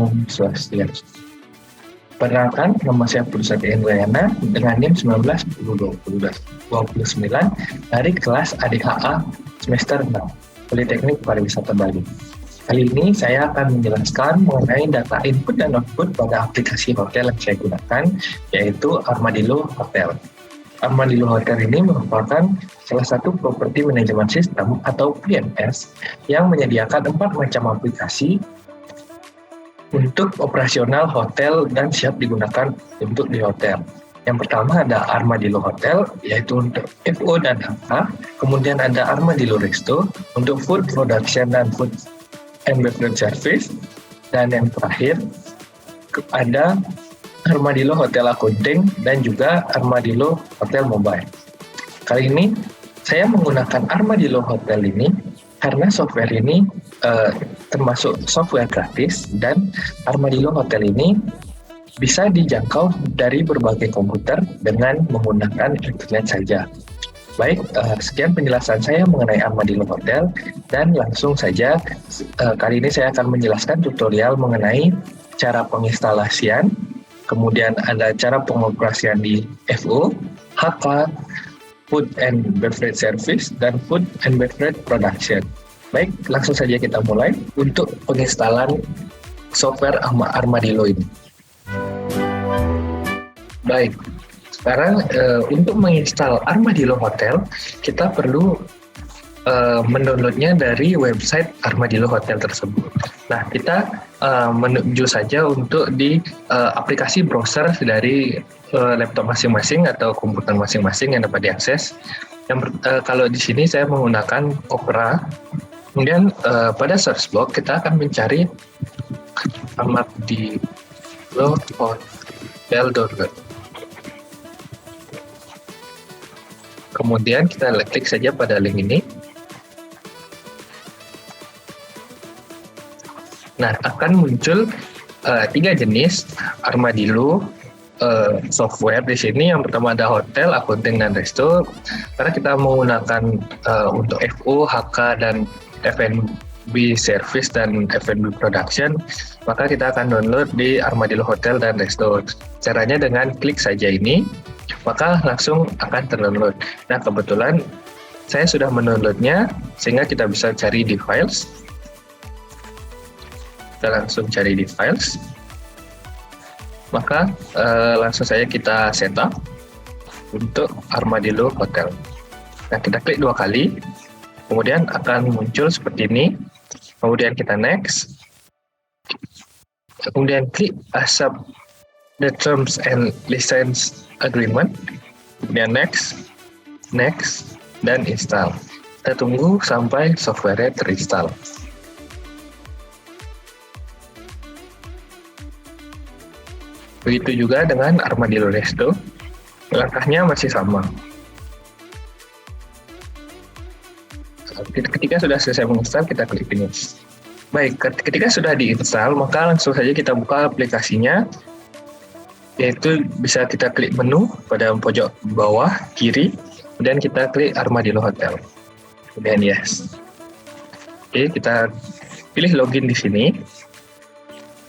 Om Swastiastu. Perkenalkan, nama saya Pursati Endrayana dengan NIM 19-2029 dari kelas ADHA semester 6, Politeknik Pariwisata Bali. Kali ini saya akan menjelaskan mengenai data input dan output pada aplikasi hotel yang saya gunakan, yaitu Armadillo Hotel. Armadillo Hotel ini merupakan salah satu properti manajemen sistem atau PMS yang menyediakan 4 macam aplikasi untuk operasional hotel dan siap digunakan untuk di hotel. Yang pertama ada Armadillo Hotel, yaitu untuk FO dan HK. Kemudian ada Armadillo Resto untuk food production dan food and beverage service. Dan yang terakhir ada Armadillo Hotel Accounting dan juga Armadillo Hotel Mobile. Kali ini saya menggunakan Armadillo Hotel ini karena software ini termasuk software gratis, dan Armadillo Hotel ini bisa dijangkau dari berbagai komputer dengan menggunakan internet saja. Baik, sekian penjelasan saya mengenai Armadillo Hotel, dan langsung saja kali ini saya akan menjelaskan tutorial mengenai cara penginstalasian, kemudian ada cara pengoperasian di FO, HK, Food and Beverage Service, dan Food and Beverage Production. Baik, langsung saja kita mulai untuk penginstalan software Armadillo ini. Baik, sekarang untuk menginstal Armadillo Hotel, kita perlu mendownloadnya dari website Armadillo Hotel tersebut. Nah, kita menuju saja untuk di aplikasi browser dari laptop masing-masing atau komputer masing-masing yang dapat diakses. Kalau di sini saya menggunakan Opera. Kemudian pada search box kita akan mencari Armadillo Hotel. Kemudian kita klik saja pada link ini. Nah, akan muncul 3 jenis Armadillo software di sini. Yang pertama ada hotel, accounting, dan resto. Karena kita menggunakan untuk FO, HK, dan F&B service dan F&B production, maka kita akan download di Armadillo Hotel dan Resto. Caranya dengan klik saja ini, maka langsung akan terdownload. Nah, kebetulan saya sudah mendownloadnya, sehingga kita bisa cari di files. Kita langsung cari di files. Maka langsung saja kita setup untuk Armadillo Hotel. Nah, kita klik 2 kali. Kemudian akan muncul seperti ini. Kemudian kita next. Kemudian klik accept the terms and license agreement. Kemudian next, dan install. Kita tunggu sampai software-nya terinstall. Begitu juga dengan Armadillo Resto. Langkahnya masih sama. Ketika sudah selesai menginstal, kita klik finish. Baik, ketika sudah diinstal, maka langsung saja kita buka aplikasinya, yaitu bisa kita klik menu pada pojok bawah kiri, kemudian kita klik Armadillo Hotel, kemudian yes. Oke, kita pilih login di sini,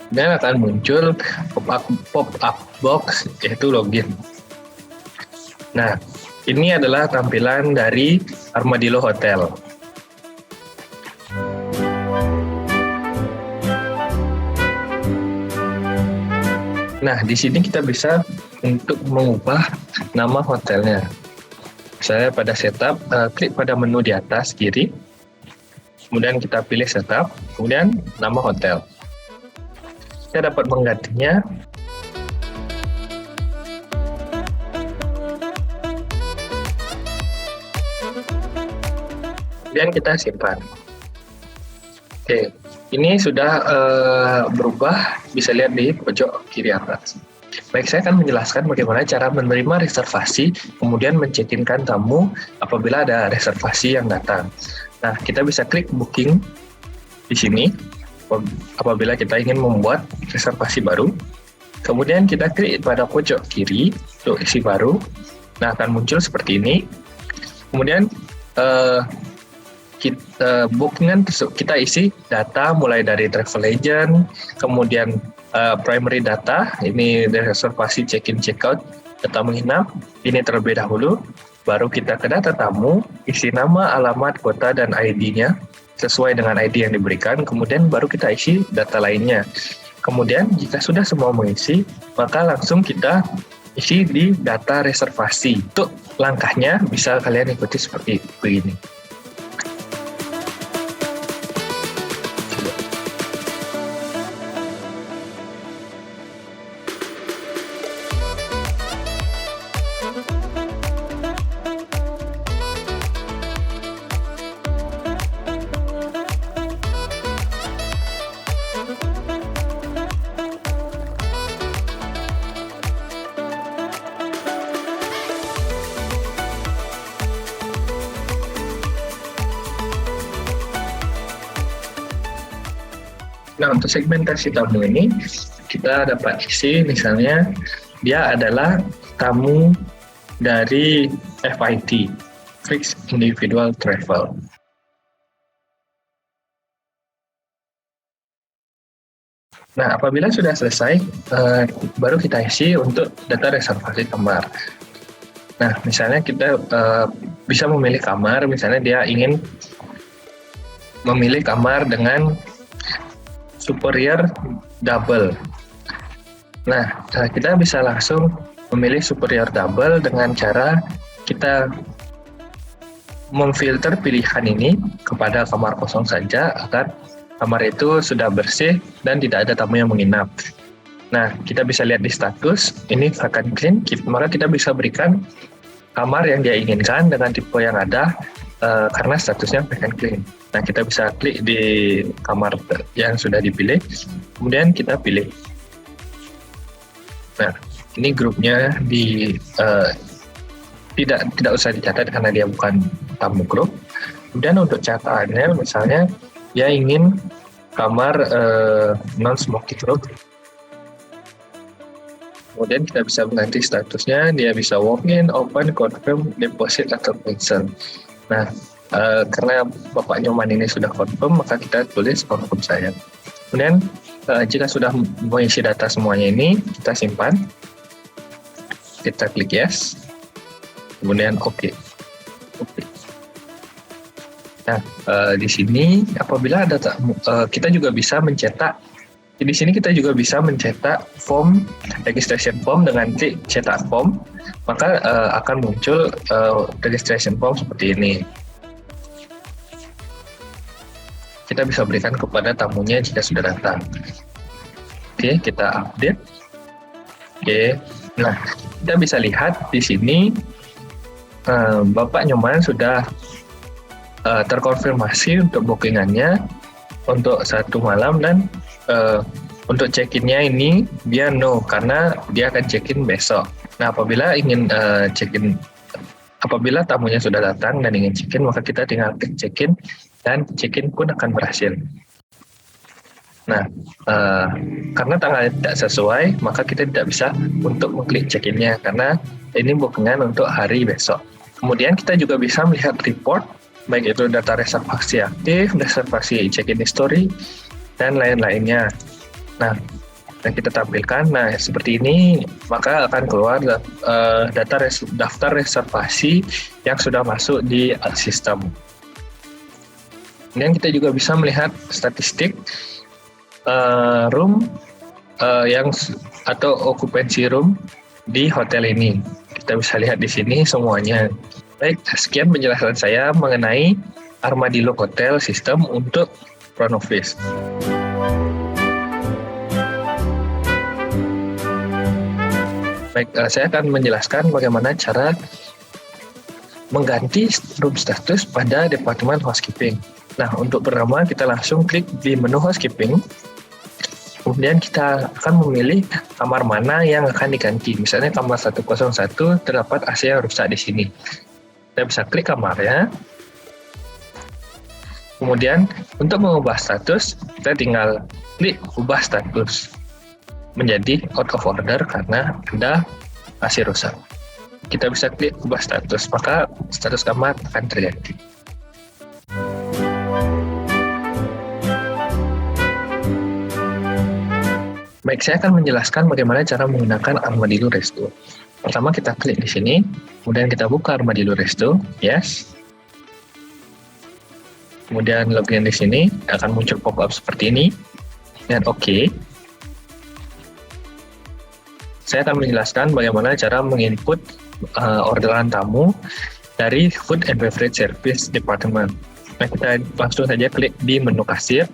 dan akan muncul pop-up box, yaitu login. Nah, ini adalah tampilan dari Armadillo Hotel. Nah, di sini kita bisa untuk mengubah nama hotelnya. Saya pada setup, klik pada menu di atas kiri, kemudian kita pilih setup, kemudian nama hotel. Kita dapat menggantinya. Kemudian kita simpan. Oke, ini sudah berubah, bisa lihat di pojok kiri atas. Baik, saya akan menjelaskan bagaimana cara menerima reservasi, kemudian mencekinkan tamu apabila ada reservasi yang datang. Nah, kita bisa klik booking di sini apabila kita ingin membuat reservasi baru. Kemudian kita klik pada pojok kiri untuk isi baru. Nah, akan muncul seperti ini. Kemudian bookingan kita isi data mulai dari travel agent, kemudian primary data, ini reservasi, check-in, check-out, data menginap, ini terlebih dahulu, baru kita ke data tamu, isi nama, alamat, kota, dan ID-nya sesuai dengan ID yang diberikan, kemudian baru kita isi data lainnya. Kemudian jika sudah semua mengisi, maka langsung kita isi di data reservasi. Untuk langkahnya bisa kalian ikuti seperti ini. Nah, untuk segmentasi tamu ini, kita dapat isi misalnya dia adalah tamu dari FIT, Fixed Individual Travel. Nah, apabila sudah selesai, baru kita isi untuk data reservasi kamar. Nah, misalnya kita bisa memilih kamar, misalnya dia ingin memilih kamar dengan superior double. Nah, kita bisa langsung memilih superior double dengan cara kita memfilter pilihan ini kepada kamar kosong saja agar kamar itu sudah bersih dan tidak ada tamu yang menginap. Nah, kita bisa lihat di status, ini vacant clean, maka kita bisa berikan kamar yang dia inginkan dengan tipe yang ada karena statusnya vacant clean. Nah, kita bisa klik di kamar yang sudah dipilih, kemudian kita pilih. Nah, ini grupnya tidak usah dicatat karena dia bukan tamu grup. Kemudian untuk catatannya, misalnya dia ingin kamar non-smoking room. Kemudian kita bisa mengganti statusnya, dia bisa walk-in, open, confirm, deposit, atau cancel. Nah, karena Bapak Nyoman ini sudah confirm, maka kita tulis confirm saya. Kemudian jika sudah mengisi data semuanya ini, kita simpan, kita klik yes, kemudian oke. Nah, di sini apabila ada kita juga bisa mencetak. Di sini kita juga bisa mencetak form registration form dengan klik cetak form, maka akan muncul registration form seperti ini. Kita bisa berikan kepada tamunya jika sudah datang. Oke, kita update. Oke, nah kita bisa lihat di sini Bapak Nyoman sudah terkonfirmasi untuk bookingannya untuk 1 malam dan untuk check-in-nya ini dia no karena dia akan check-in besok. Nah, apabila ingin apabila tamunya sudah datang dan ingin check-in, maka kita tinggal klik check-in dan check-in pun akan berhasil. Nah, karena tanggal tidak sesuai, maka kita tidak bisa untuk mengklik check-in-nya karena ini bookingan untuk hari besok. Kemudian kita juga bisa melihat report, baik itu data reservasi aktif, reservasi check-in history, dan lain-lainnya. Nah, yang kita tampilkan, nah seperti ini, maka akan keluar daftar reservasi yang sudah masuk di sistem. Kemudian kita juga bisa melihat statistik room atau occupancy room di hotel ini. Kita bisa lihat di sini semuanya. Baik, sekian penjelasan saya mengenai Armadillo Hotel System untuk front office. Baik, saya akan menjelaskan bagaimana cara mengganti room status pada Departemen Housekeeping. Nah, untuk pertama kita langsung klik di menu Housekeeping. Kemudian kita akan memilih kamar mana yang akan diganti. Misalnya kamar 101 terdapat AC yang rusak di sini. Kita bisa klik kamarnya. Kemudian untuk mengubah status, kita tinggal klik ubah status menjadi out of order karena ada AC rusak. Kita bisa klik ubah status, maka status kamar akan terganti. Baik, saya akan menjelaskan bagaimana cara menggunakan Armadillo Resto. Pertama kita klik di sini, kemudian kita buka Armadillo Resto, yes. Kemudian login di sini akan muncul pop-up seperti ini, dan oke. Saya akan menjelaskan bagaimana cara menginput orderan tamu dari Food and Beverage Service Department. Nah, kita langsung saja klik di menu kasir,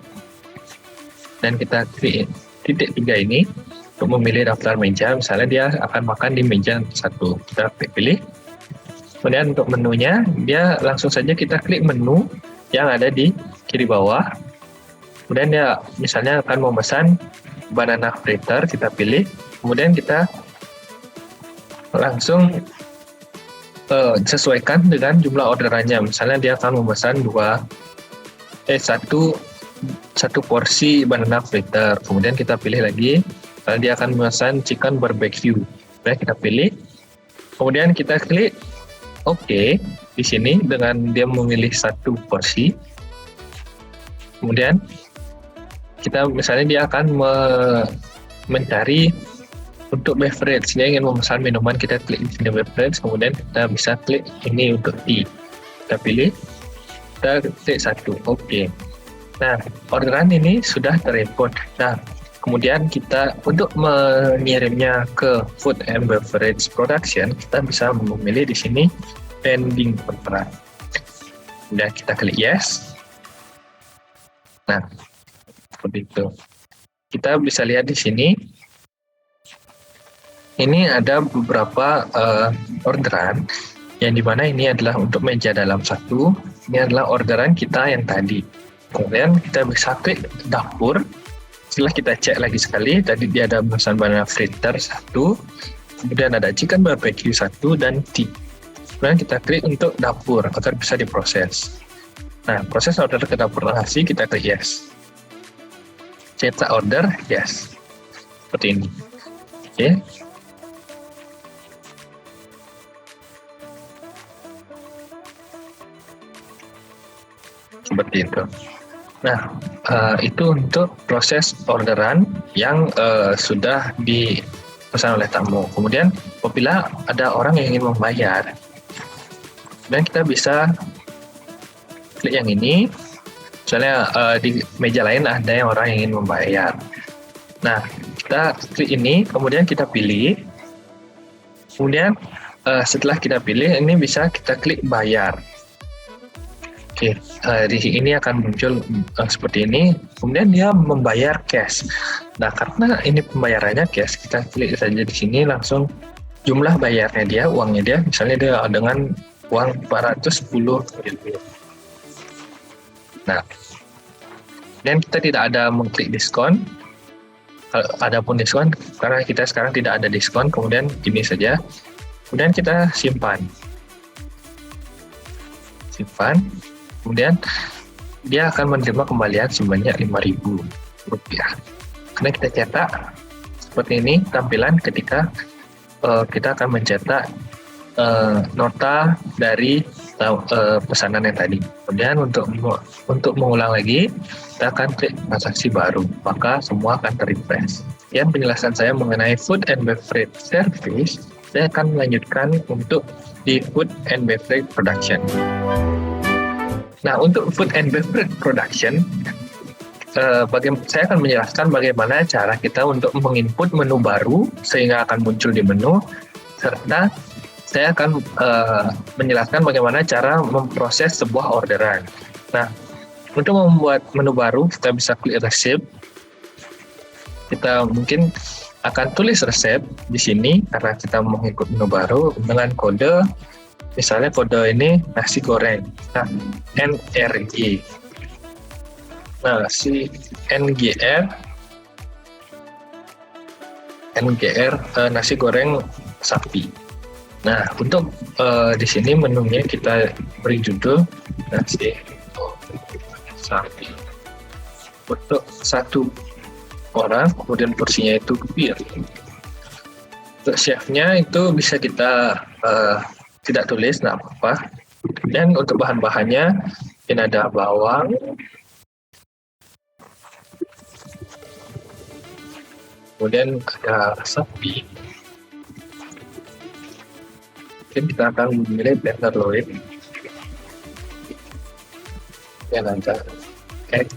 dan kita klik titik 3 ini untuk memilih daftar meja. Misalnya dia akan makan di meja 1, kita pilih. Kemudian untuk menunya, dia langsung saja kita klik menu yang ada di kiri bawah. Kemudian dia misalnya akan memesan banana fritter, kita pilih. Kemudian kita langsung sesuaikan dengan jumlah orderannya. Misalnya dia akan memesan satu porsi banana fritter. Kemudian kita pilih lagi, dia akan memesan chicken barbecue. Nah, kita pilih. Kemudian kita klik oke di sini dengan dia memilih satu porsi. Kemudian kita misalnya dia akan mencari untuk beverage, dia ingin memesan minuman, kita klik di sini beverage, kemudian kita bisa klik ini untuk tea. Kita pilih, kita klik satu, oke. Nah, orderan ini sudah terinput. Nah, kemudian kita untuk mengirimnya ke Food and Beverage Production, kita bisa memilih di sini pending orderan. Kemudian kita klik yes. Nah, seperti itu. Kita bisa lihat di sini, ini ada beberapa orderan, yang dimana ini adalah untuk meja dalam 1, ini adalah orderan kita yang tadi. Kemudian kita bisa klik dapur. Setelah kita cek lagi sekali, tadi dia ada pemesan banana fritter 1, kemudian ada chicken barbecue 1, dan tea. Kemudian kita klik untuk dapur agar bisa diproses. Nah, proses order ke dapur nasi, kita klik yes. Cetak order, yes. Seperti ini. Oke. Seperti itu. Nah, itu untuk proses orderan yang sudah dipesan oleh tamu. Kemudian, apabila ada orang yang ingin membayar, dan kita bisa klik yang ini. Misalnya di meja lain ada yang orang yang ingin membayar. Nah, kita klik ini, kemudian kita pilih. Kemudian setelah kita pilih, ini bisa kita klik bayar. Oke, di sini akan muncul seperti ini. Kemudian dia membayar cash. Nah, karena ini pembayarannya cash, kita klik saja di sini langsung jumlah bayarnya dia, uangnya dia. Misalnya dia dengan uang 410 ribu. Nah, dan kita tidak ada mengklik diskon. Adapun diskon, karena kita sekarang tidak ada diskon, kemudian ini saja. Kemudian kita simpan. Kemudian dia akan menerima kembalian sebanyak Rp5.000. Karena kita cetak seperti ini tampilan ketika kita akan mencetak nota dari pesanan yang tadi. Kemudian untuk mengulang lagi, kita akan klik transaksi baru, maka semua akan terrefresh. Sekian penjelasan saya mengenai Food and Beverage Service. Saya akan melanjutkan untuk di Food and Beverage Production. Nah, untuk Food and Beverage Production, saya akan menjelaskan bagaimana cara kita untuk menginput menu baru sehingga akan muncul di menu, serta saya akan menjelaskan bagaimana cara memproses sebuah orderan. Nah, untuk membuat menu baru, kita bisa klik resep. Kita mungkin akan tulis resep di sini karena kita mengikut menu baru dengan kode. Misalnya kode ini nasi goreng, nah NRG, nah si NGR nasi goreng sapi. Nah, untuk di sini menunya kita beri judul nasi sapi untuk 1 orang, kemudian porsinya itu bir. Untuk chefnya itu bisa kita tidak tulis, nggak apa-apa. Dan untuk bahan-bahannya, ini ada bawang, kemudian ada sapi. Mungkin kita akan memilih tenderloin, dan ada egg,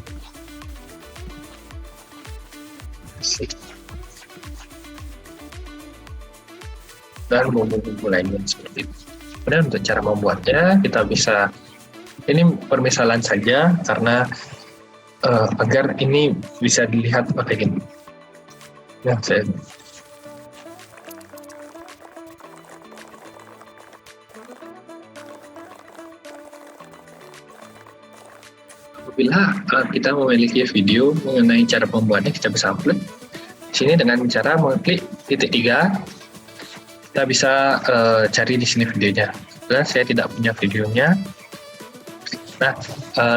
dan bumbu-bumbu lainnya seperti itu. Kemudian untuk cara membuatnya, kita bisa, ini permisalan saja karena agar ini bisa dilihat pakai gini. Nah, saya apabila kita memiliki video mengenai cara pembuatnya, kita bisa upload di sini dengan cara mengklik titik 3. Kita bisa cari di sini videonya. Dan saya tidak punya videonya. Nah,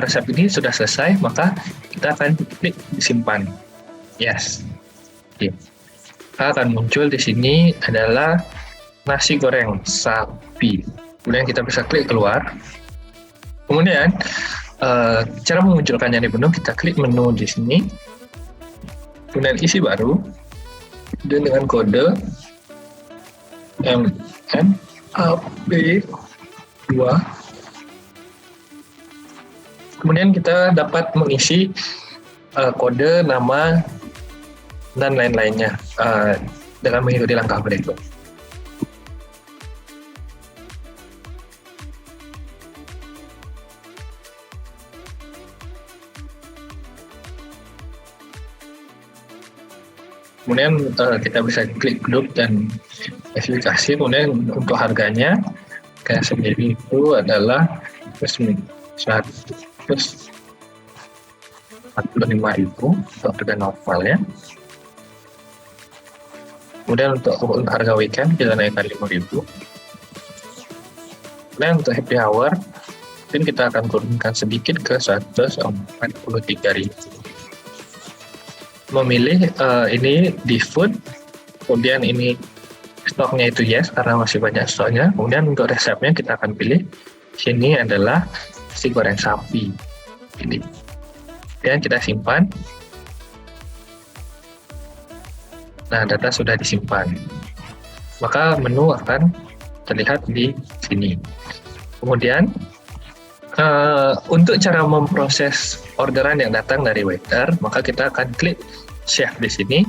resep ini sudah selesai, maka kita akan klik simpan. Yes. Oke. Akan muncul di sini adalah nasi goreng sapi. Kemudian kita bisa klik keluar. Kemudian cara memunculkannya di menu, kita klik menu di sini. Kemudian isi baru dan dengan kode MNAP2. Kemudian kita dapat mengisi kode, nama, dan lain-lainnya dengan mengikuti langkah berikut. Kemudian kita bisa klik grup dan spesifikasi. Kemudian untuk harganya kayak sendiri itu adalah 145.000 untuk harga novel ya. Kemudian untuk harga weekend kita naikkan 5.000. Kemudian untuk happy hour mungkin kita akan turunkan sedikit ke 143.000. Memilih ini di food, kemudian ini stoknya itu yes karena masih banyak stoknya. Kemudian untuk resepnya kita akan pilih sini adalah nasi goreng sapi ini, dan kita simpan. Nah, data sudah disimpan, maka menu akan terlihat di sini. Kemudian untuk cara memproses orderan yang datang dari waiter, maka kita akan klik chef di sini.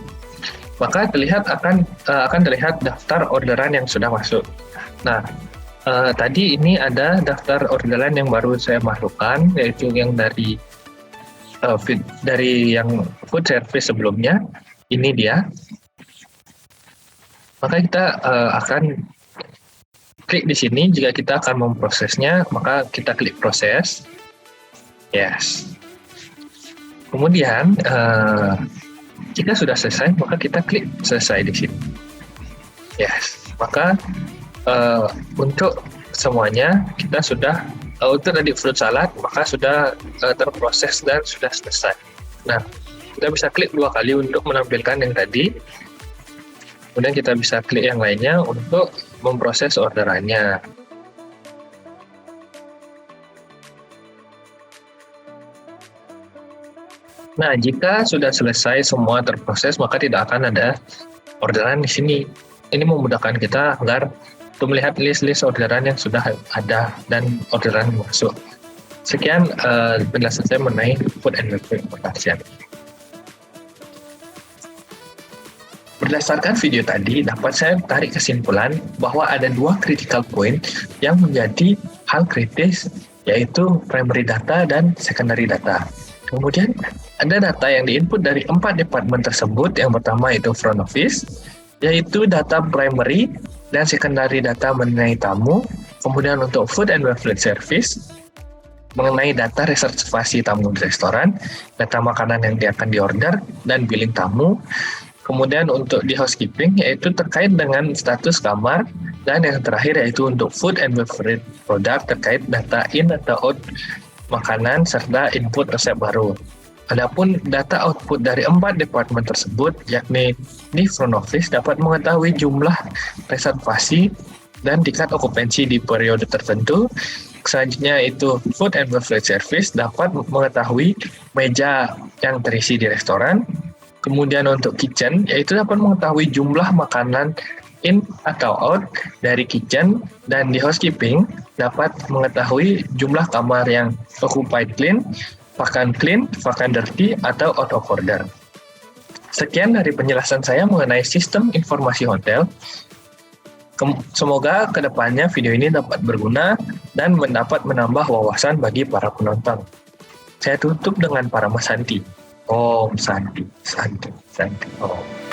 Maka akan terlihat daftar orderan yang sudah masuk. Nah, tadi ini ada daftar orderan yang baru saya masukkan, yaitu yang dari yang food service sebelumnya. Ini dia. Maka kita akan klik di sini. Jika kita akan memprosesnya, maka kita klik proses. Yes. Kemudian jika sudah selesai, maka kita klik selesai di sini. Yes. Maka untuk semuanya kita sudah untuk tadi fruit salad, maka sudah terproses dan sudah selesai. Nah, kita bisa klik 2 kali untuk menampilkan yang tadi. Kemudian kita bisa klik yang lainnya untuk memproses orderannya. Nah, jika sudah selesai semua terproses, maka tidak akan ada orderan di sini. Ini memudahkan kita agar untuk melihat list-list orderan yang sudah ada dan orderan yang masuk. Sekian penjelasan saya mengenai food and beverage production. Berdasarkan video tadi, dapat saya tarik kesimpulan bahwa ada 2 critical point yang menjadi hal kritis, yaitu primary data dan secondary data. Kemudian ada data yang diinput dari 4 departemen tersebut. Yang pertama itu front office, yaitu data primary dan secondary data mengenai tamu. Kemudian untuk food and beverage service, mengenai data reservasi tamu di restoran, data makanan yang akan diorder, dan billing tamu. Kemudian untuk di housekeeping, yaitu terkait dengan status kamar. Dan yang terakhir yaitu untuk food and beverage product terkait data in atau out makanan serta input resep baru. Adapun data output dari 4 departemen tersebut, yakni di front office dapat mengetahui jumlah reservasi dan tingkat okupansi di periode tertentu. Selanjutnya itu food and beverage service dapat mengetahui meja yang terisi di restoran. Kemudian untuk kitchen, yaitu dapat mengetahui jumlah makanan in atau out dari kitchen, dan di housekeeping dapat mengetahui jumlah kamar yang occupied clean, vacant dirty, atau out of order. Sekian dari penjelasan saya mengenai sistem informasi hotel. Semoga kedepannya video ini dapat berguna dan dapat menambah wawasan bagi para penonton. Saya tutup dengan para Santi. Om Santi, Santi, Santi. Om.